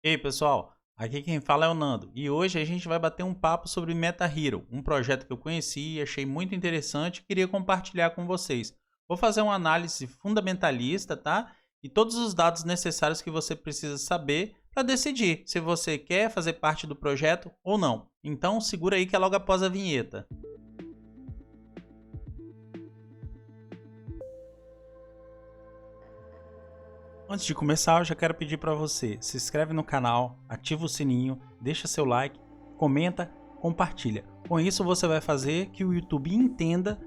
E aí, pessoal, aqui quem fala é o Nando e hoje a gente vai bater um papo sobre MetaHero, um projeto que eu conheci e achei muito interessante e queria compartilhar com vocês. Vou fazer uma análise fundamentalista, tá? E todos os dados necessários que você precisa saber para decidir se você quer fazer parte do projeto ou não. Então, segura aí que é logo após a vinheta. Antes de começar, eu já quero pedir para você, se inscreve no canal, ativa o sininho, deixa seu like, comenta, compartilha. Com isso você vai fazer que o YouTube entenda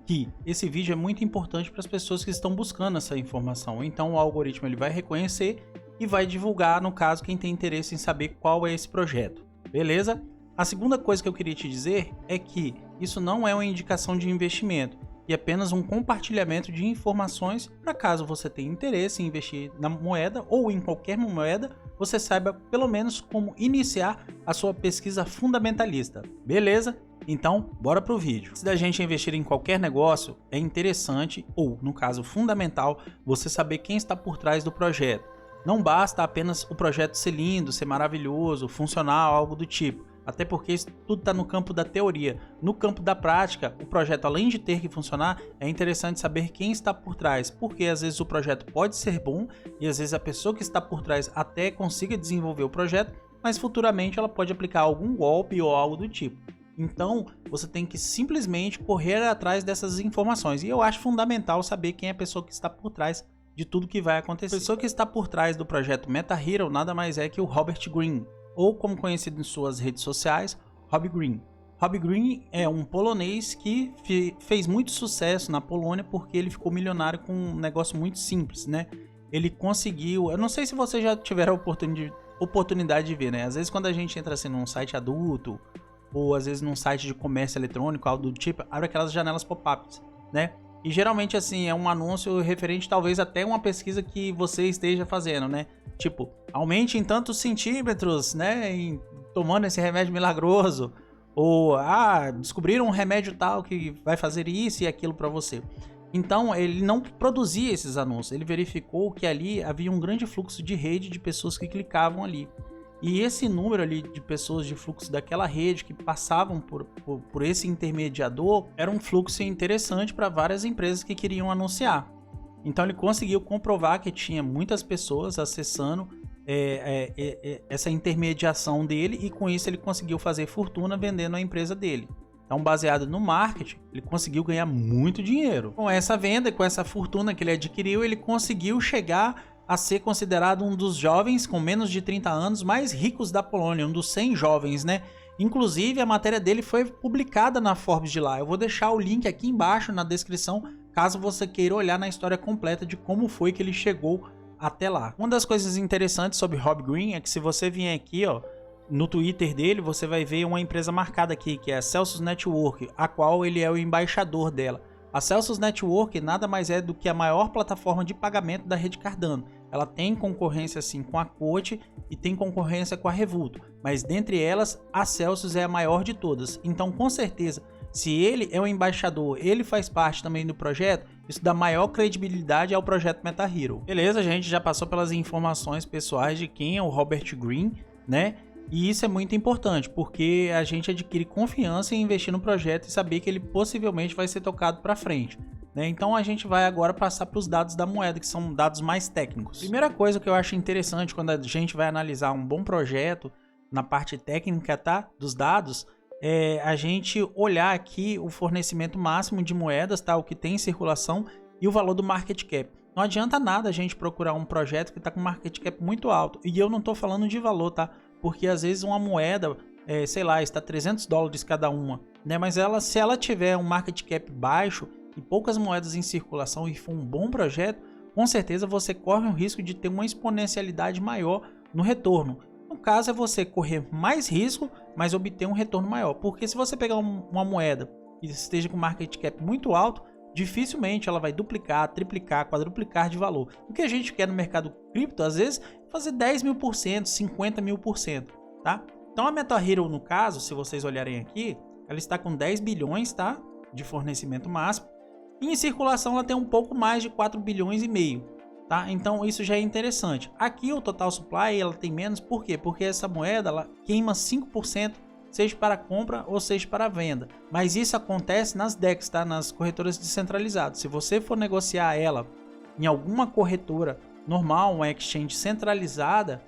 que esse vídeo é muito importante para as pessoas que estão buscando essa informação. Então o algoritmo ele vai reconhecer e vai divulgar, no caso, quem tem interesse em saber qual é esse projeto. Beleza? A segunda coisa que eu queria te dizer é que isso não é uma indicação de investimento e apenas um compartilhamento de informações para caso você tenha interesse em investir na moeda ou em qualquer moeda, você saiba pelo menos como iniciar a sua pesquisa fundamentalista. Beleza? Então, bora pro vídeo. Se da gente investir em qualquer negócio, é interessante, ou no caso fundamental, você saber quem está por trás do projeto. Não basta apenas o projeto ser lindo, ser maravilhoso, funcional, algo do tipo. Até porque isso tudo está no campo da teoria. No campo da prática, o projeto, além de ter que funcionar, é interessante saber quem está por trás, porque às vezes o projeto pode ser bom e às vezes a pessoa que está por trás até consiga desenvolver o projeto, mas futuramente ela pode aplicar algum golpe ou algo do tipo. Então, você tem que simplesmente correr atrás dessas informações. E eu acho fundamental saber quem é a pessoa que está por trás de tudo que vai acontecer. A pessoa que está por trás do projeto MetaHero nada mais é que o Robert Greene, ou como conhecido em suas redes sociais, Rob Greene. Rob Greene é um polonês que fez muito sucesso na Polônia porque ele ficou milionário com um negócio muito simples, né? Ele conseguiu, eu não sei se vocês já tiveram a oportunidade de ver, né? Às vezes quando a gente entra assim num site adulto, ou às vezes num site de comércio eletrônico, algo do tipo, abre aquelas janelas pop-ups, né? E geralmente assim, é um anúncio referente talvez até uma pesquisa que você esteja fazendo, né? Tipo, aumente em tantos centímetros, né? Tomando esse remédio milagroso. Ou, descobriram um remédio tal que vai fazer isso e aquilo para você. Então, ele não produzia esses anúncios. Ele verificou que ali havia um grande fluxo de rede de pessoas que clicavam ali. E esse número ali de pessoas de fluxo daquela rede que passavam por esse intermediador era um fluxo interessante para várias empresas que queriam anunciar. Então ele conseguiu comprovar que tinha muitas pessoas acessando essa intermediação dele e com isso ele conseguiu fazer fortuna vendendo a empresa dele. Então, baseado no marketing, ele conseguiu ganhar muito dinheiro. Com essa venda, com essa fortuna que ele adquiriu, ele conseguiu chegar a ser considerado um dos jovens com menos de 30 anos mais ricos da Polônia, um dos 100 jovens, né? Inclusive, a matéria dele foi publicada na Forbes de lá. Eu vou deixar o link aqui embaixo na descrição, caso você queira olhar na história completa de como foi que ele chegou até lá. Uma das coisas interessantes sobre Rob Greene é que se você vier aqui, ó, no Twitter dele, você vai ver uma empresa marcada aqui, que é a Celsius Network, a qual ele é o embaixador dela. A Celsius Network nada mais é do que a maior plataforma de pagamento da rede Cardano. Ela tem concorrência sim com a Quote e tem concorrência com a Revolut, mas dentre elas a Celsius é a maior de todas. Então com certeza, se ele é o embaixador, ele faz parte também do projeto, isso dá maior credibilidade ao projeto MetaHero. Beleza, a gente já passou pelas informações pessoais de quem é o Robert Greene, né? E isso é muito importante, porque a gente adquire confiança em investir no projeto e saber que ele possivelmente vai ser tocado para frente. Né? Então a gente vai agora passar para os dados da moeda, que são dados mais técnicos. Primeira coisa que eu acho interessante quando a gente vai analisar um bom projeto, na parte técnica, tá? Dos dados, é a gente olhar aqui o fornecimento máximo de moedas, tá? O que tem em circulação e o valor do market cap. Não adianta nada a gente procurar um projeto que está com market cap muito alto. E eu não estou falando de valor, tá? Porque às vezes uma moeda, sei lá, está $300 cada uma, né? Mas se ela tiver um market cap baixo e poucas moedas em circulação e for um bom projeto, com certeza você corre o risco de ter uma exponencialidade maior no retorno. No caso é você correr mais risco, mas obter um retorno maior. Porque se você pegar uma moeda que esteja com market cap muito alto, dificilmente ela vai duplicar, triplicar, quadruplicar de valor. O que a gente quer no mercado cripto, às vezes, é fazer 10 mil por cento, 50 mil por cento, tá? Então a MetaHero, no caso, se vocês olharem aqui, ela está com 10 bilhões, tá? De fornecimento máximo. E em circulação ela tem um pouco mais de 4 bilhões e meio. tá? Então isso já é interessante. Aqui o Total Supply ela tem menos, por quê? Porque essa moeda ela queima 5%, seja para compra ou seja para venda. Mas isso acontece nas DEX, tá? Nas corretoras descentralizadas. Se você for negociar ela em alguma corretora normal, uma exchange centralizada,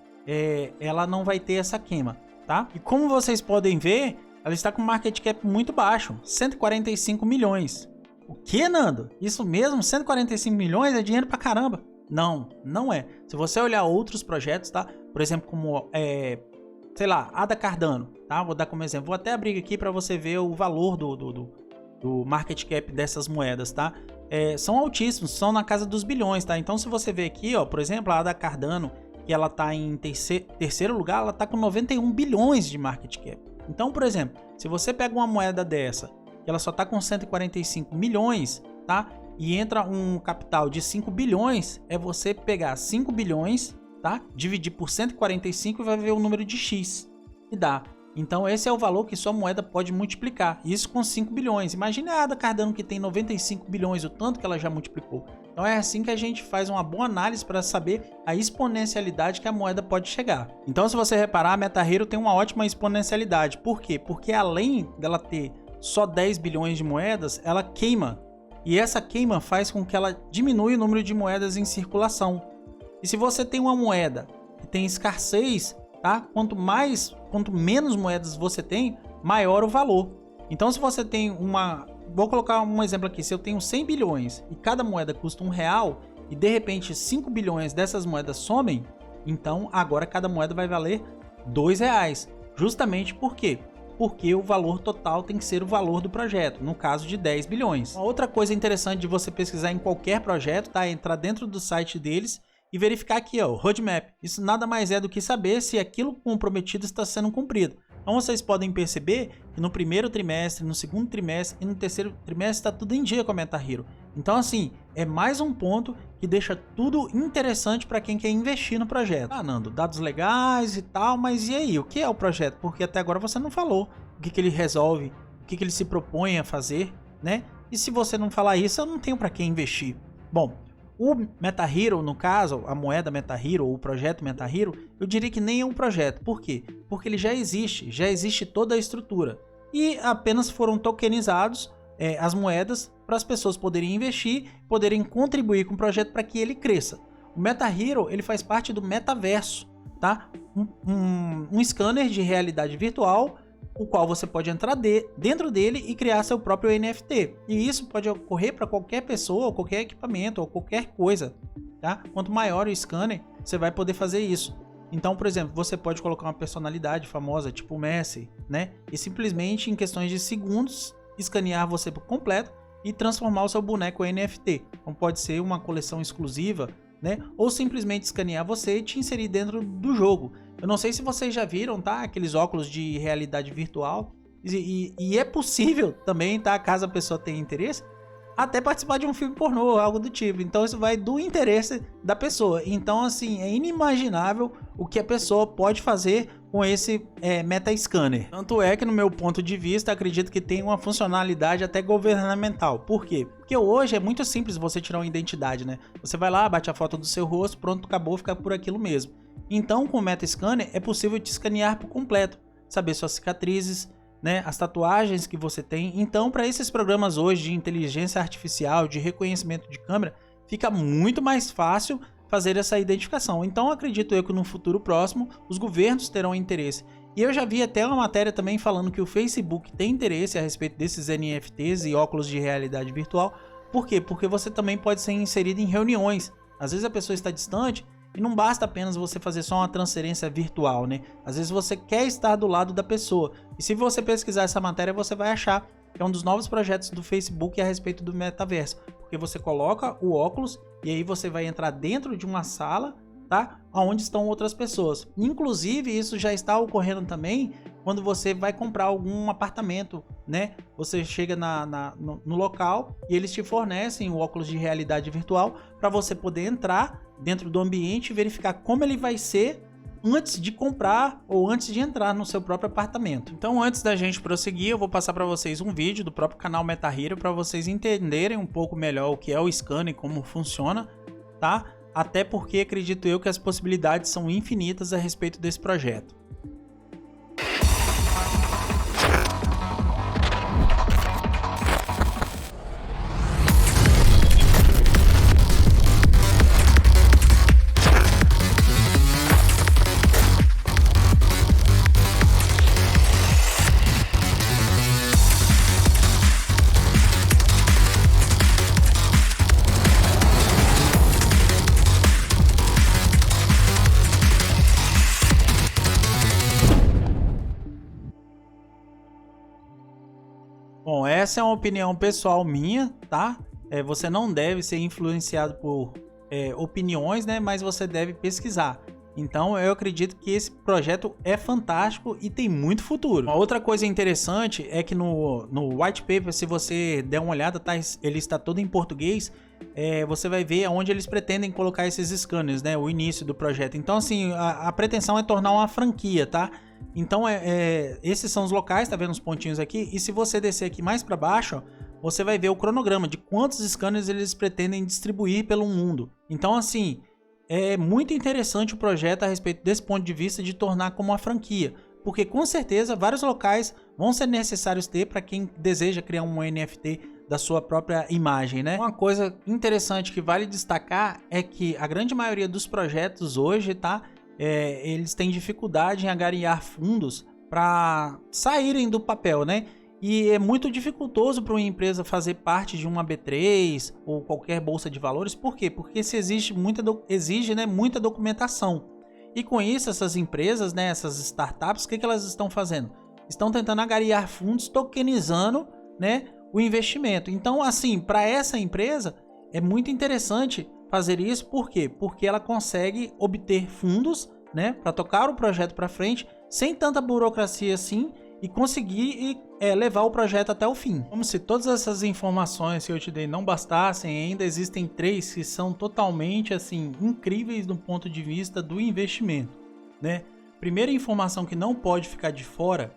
ela não vai ter essa queima, tá? E como vocês podem ver, ela está com um market cap muito baixo, 145 milhões. O que, Nando? Isso mesmo? 145 milhões é dinheiro pra caramba. Não, não é. Se você olhar outros projetos, tá? Por exemplo, como, sei lá, ADA Cardano, tá? Vou dar como exemplo. Vou até abrir aqui para você ver o valor do market cap dessas moedas, tá? São altíssimos, são na casa dos bilhões, tá? Então, se você ver aqui, ó, por exemplo, a ADA Cardano, que ela tá em terceiro lugar, ela tá com 91 bilhões de market cap. Então, por exemplo, se você pega uma moeda dessa, que ela só tá com 145 milhões, tá? E entra um capital de 5 bilhões, é você pegar 5 bilhões, tá? Dividir por 145 e vai ver o número de X que dá. Então esse é o valor que sua moeda pode multiplicar, isso com 5 bilhões. Imagine a ADA Cardano que tem 95 bilhões, o tanto que ela já multiplicou. Então é assim que a gente faz uma boa análise para saber a exponencialidade que a moeda pode chegar. Então se você reparar, a MetaHero tem uma ótima exponencialidade. Por quê? Porque além dela ter só 10 bilhões de moedas, ela queima. E essa queima faz com que ela diminua o número de moedas em circulação. E se você tem uma moeda que tem escassez, tá? Quanto menos moedas você tem, maior o valor. Então se você tem vou colocar um exemplo aqui, se eu tenho 100 bilhões e cada moeda custa R$1 e de repente 5 bilhões dessas moedas somem, então agora cada moeda vai valer R$2. Justamente por quê? Porque o valor total tem que ser o valor do projeto, no caso de 10 bilhões. Uma outra coisa interessante de você pesquisar em qualquer projeto, tá? Entrar dentro do site deles e verificar aqui, ó, o roadmap. Isso nada mais é do que saber se aquilo comprometido está sendo cumprido. Então vocês podem perceber que no primeiro trimestre, no segundo trimestre e no terceiro trimestre está tudo em dia com a MetaHero. Então assim, é mais um ponto que deixa tudo interessante para quem quer investir no projeto. Ah, Nando, dados legais e tal, mas e aí? O que é o projeto? Porque até agora você não falou o que ele resolve, o que ele se propõe a fazer, né? E se você não falar isso, eu não tenho para que investir. Bom, o MetaHero, no caso, a moeda MetaHero ou o projeto MetaHero, eu diria que nem é um projeto. Por quê? Porque ele já existe toda a estrutura. E apenas foram tokenizados as moedas para as pessoas poderem investir, poderem contribuir com o projeto para que ele cresça. O MetaHero, ele faz parte do metaverso, tá? Um scanner de realidade virtual, o qual você pode entrar dentro dele e criar seu próprio NFT. E isso pode ocorrer para qualquer pessoa, ou qualquer equipamento, ou qualquer coisa, tá? Quanto maior o scanner, você vai poder fazer isso. Então, por exemplo, você pode colocar uma personalidade famosa, tipo o Messi, né? E simplesmente, em questões de segundos, escanear você por completo e transformar o seu boneco em NFT. Então pode ser uma coleção exclusiva, né? Ou simplesmente escanear você e te inserir dentro do jogo. Eu não sei se vocês já viram, tá? Aqueles óculos de realidade virtual. E é possível também, tá? Caso a pessoa tenha interesse, até participar de um filme pornô, algo do tipo. Então isso vai do interesse da pessoa. Então assim, é inimaginável o que a pessoa pode fazer com esse Meta Scanner. Tanto é que no meu ponto de vista, acredito que tem uma funcionalidade até governamental. Por quê? Porque hoje é muito simples você tirar uma identidade, né? Você vai lá, bate a foto do seu rosto, pronto, acabou, fica por aquilo mesmo. Então com o Meta Scanner é possível te escanear por completo, saber suas cicatrizes, né, as tatuagens que você tem. Então, para esses programas hoje de inteligência artificial, de reconhecimento de câmera, fica muito mais fácil fazer essa identificação. Então, acredito eu que no futuro próximo, os governos terão interesse. E eu já vi até uma matéria também falando que o Facebook tem interesse a respeito desses NFTs e óculos de realidade virtual. Por quê? Porque você também pode ser inserido em reuniões. Às vezes a pessoa está distante, e não basta apenas você fazer só uma transferência virtual, né? Às vezes você quer estar do lado da pessoa. E se você pesquisar essa matéria, você vai achar que é um dos novos projetos do Facebook a respeito do metaverso. Porque você coloca o óculos e aí você vai entrar dentro de uma sala, tá? Onde estão outras pessoas. Inclusive, isso já está ocorrendo também quando você vai comprar algum apartamento, né? Você chega no local e eles te fornecem o óculos de realidade virtual para você poder entrar dentro do ambiente e verificar como ele vai ser antes de comprar ou antes de entrar no seu próprio apartamento. Então, antes da gente prosseguir, eu vou passar para vocês um vídeo do próprio canal MetaHero para vocês entenderem um pouco melhor o que é o scanner e como funciona, tá? até porque acredito eu que as possibilidades são infinitas a respeito desse projeto. Bom, essa é uma opinião pessoal minha, tá? Você não deve ser influenciado por opiniões, né? Mas você deve pesquisar. Então, eu acredito que esse projeto é fantástico e tem muito futuro. Uma outra coisa interessante é que no white paper, se você der uma olhada, tá? Ele está todo em português. Você vai ver onde eles pretendem colocar esses scanners, né? O início do projeto. Então, assim, a pretensão é tornar uma franquia, tá? Então, esses são os locais, tá vendo os pontinhos aqui? E se você descer aqui mais para baixo, ó, você vai ver o cronograma de quantos scanners eles pretendem distribuir pelo mundo. Então, assim, é muito interessante o projeto a respeito desse ponto de vista de tornar como uma franquia. Porque, com certeza, vários locais vão ser necessários ter para quem deseja criar um NFT da sua própria imagem, né? Uma coisa interessante que vale destacar é que a grande maioria dos projetos hoje, tá? Eles têm dificuldade em angariar fundos para saírem do papel, né? E é muito dificultoso para uma empresa fazer parte de uma B3 ou qualquer bolsa de valores. Por quê? Porque se exige muita documentação. E com isso, essas empresas, né, essas startups, o que elas estão fazendo? Estão tentando angariar fundos tokenizando, né, o investimento. Então, assim, para essa empresa é muito interessante fazer isso. Por quê? Porque ela consegue obter fundos, né, para tocar o projeto para frente sem tanta burocracia assim e conseguir levar o projeto até o fim. Como se todas essas informações que eu te dei não bastassem, ainda existem 3 que são totalmente assim incríveis do ponto de vista do investimento, né? Primeira informação que não pode ficar de fora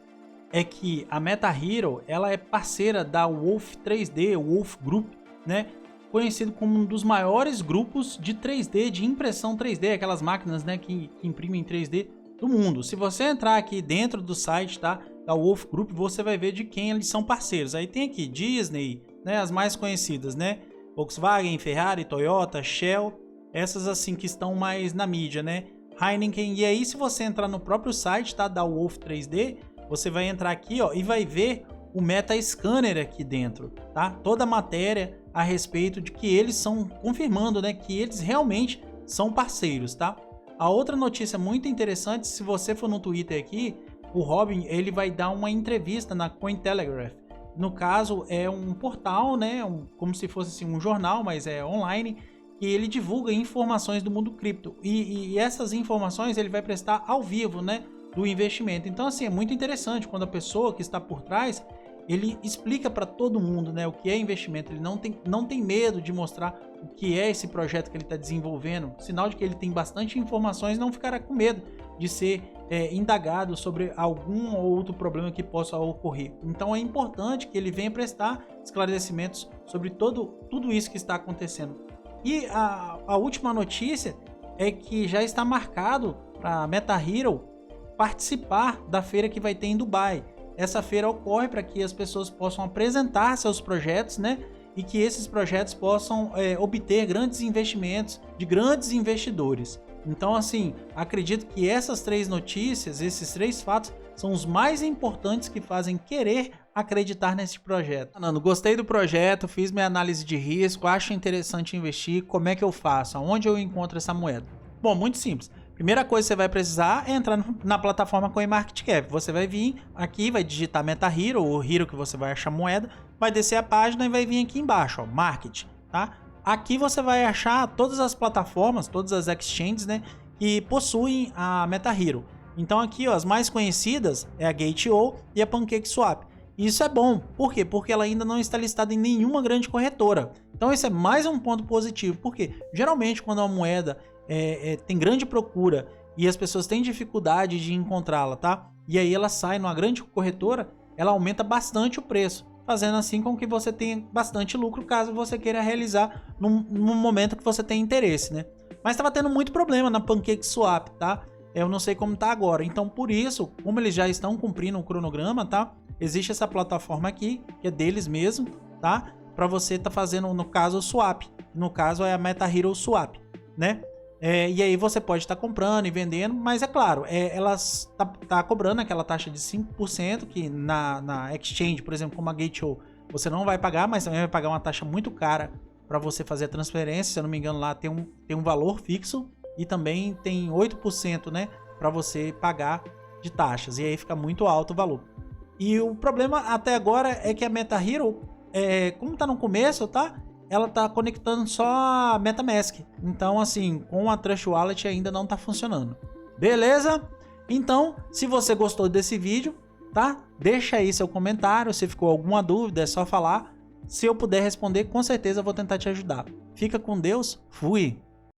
é que a MetaHero, ela é parceira da Wolf 3D, Wolf Group, né? Conhecido como um dos maiores grupos de 3D, de impressão 3D, aquelas máquinas, né, que imprimem 3D do mundo. Se você entrar aqui dentro do site, tá, da Wolf Group, você vai ver de quem eles são parceiros. Aí tem aqui Disney, né, as mais conhecidas, né, Volkswagen, Ferrari, Toyota, Shell, essas assim que estão mais na mídia, né, Heineken. E aí se você entrar no próprio site, tá, da Wolf 3D, você vai entrar aqui, ó, e vai ver o Meta Scanner aqui dentro, tá? Toda a matéria a respeito de que eles são confirmando, né, que eles realmente são parceiros, tá? A outra notícia muito interessante, se você for no Twitter aqui, o Robin, ele vai dar uma entrevista na Cointelegraph. No caso, é um portal, né, como se fosse assim, um jornal, mas é online, que ele divulga informações do mundo cripto. E essas informações ele vai prestar ao vivo, né, do investimento. Então, assim, é muito interessante quando a pessoa que está por trás, ele explica para todo mundo, né, o que é investimento. Ele não tem medo de mostrar o que é esse projeto que ele está desenvolvendo. Sinal de que ele tem bastante informações, não ficará com medo de ser indagado sobre algum ou outro problema que possa ocorrer. Então é importante que ele venha prestar esclarecimentos sobre tudo isso que está acontecendo. E a última notícia é que já está marcado para a MetaHero participar da feira que vai ter em Dubai. Essa feira ocorre para que as pessoas possam apresentar seus projetos, né? E que esses projetos possam obter grandes investimentos de grandes investidores. Então, assim, acredito que essas 3 notícias, esses 3 fatos, são os mais importantes que fazem querer acreditar nesse projeto. Fernando, gostei do projeto, fiz minha análise de risco, acho interessante investir. Como é que eu faço? Aonde eu encontro essa moeda? Bom, muito simples. Primeira coisa que você vai precisar é entrar na plataforma CoinMarketCap. Você vai vir aqui, vai digitar MetaHero, ou Hero que você vai achar moeda, vai descer a página e vai vir aqui embaixo, ó, Market, tá? Aqui você vai achar todas as plataformas, todas as exchanges, né, que possuem a MetaHero. Então aqui, ó, as mais conhecidas é a Gate.io e a PancakeSwap. Isso é bom. Por quê? Porque ela ainda não está listada em nenhuma grande corretora. Então esse é mais um ponto positivo. Porque geralmente quando uma moeda tem grande procura e as pessoas têm dificuldade de encontrá-la, tá? E aí ela sai numa grande corretora, ela aumenta bastante o preço, fazendo assim com que você tenha bastante lucro caso você queira realizar no momento que você tem interesse, né? Mas tava tendo muito problema na PancakeSwap, tá? Eu não sei como tá agora. Então, por isso, como eles já estão cumprindo o cronograma, tá? Existe essa plataforma aqui, que é deles mesmo, tá? Para você tá fazendo, no caso, o swap. No caso, é a MetaHero Swap, né? E aí você pode estar comprando e vendendo, mas é claro, elas tá cobrando aquela taxa de 5%, que na exchange, por exemplo, como a Gate.io, você não vai pagar, mas também vai pagar uma taxa muito cara para você fazer a transferência. Se eu não me engano, lá tem um valor fixo e também tem 8%, né, para você pagar de taxas, e aí fica muito alto o valor. E o problema até agora é que a MetaHero, como tá no começo, tá? Ela tá conectando só a MetaMask. Então, assim, com a Trust Wallet ainda não tá funcionando. Beleza? Então, se você gostou desse vídeo, tá? Deixa aí seu comentário. Se ficou alguma dúvida, é só falar. Se eu puder responder, com certeza eu vou tentar te ajudar. Fica com Deus. Fui!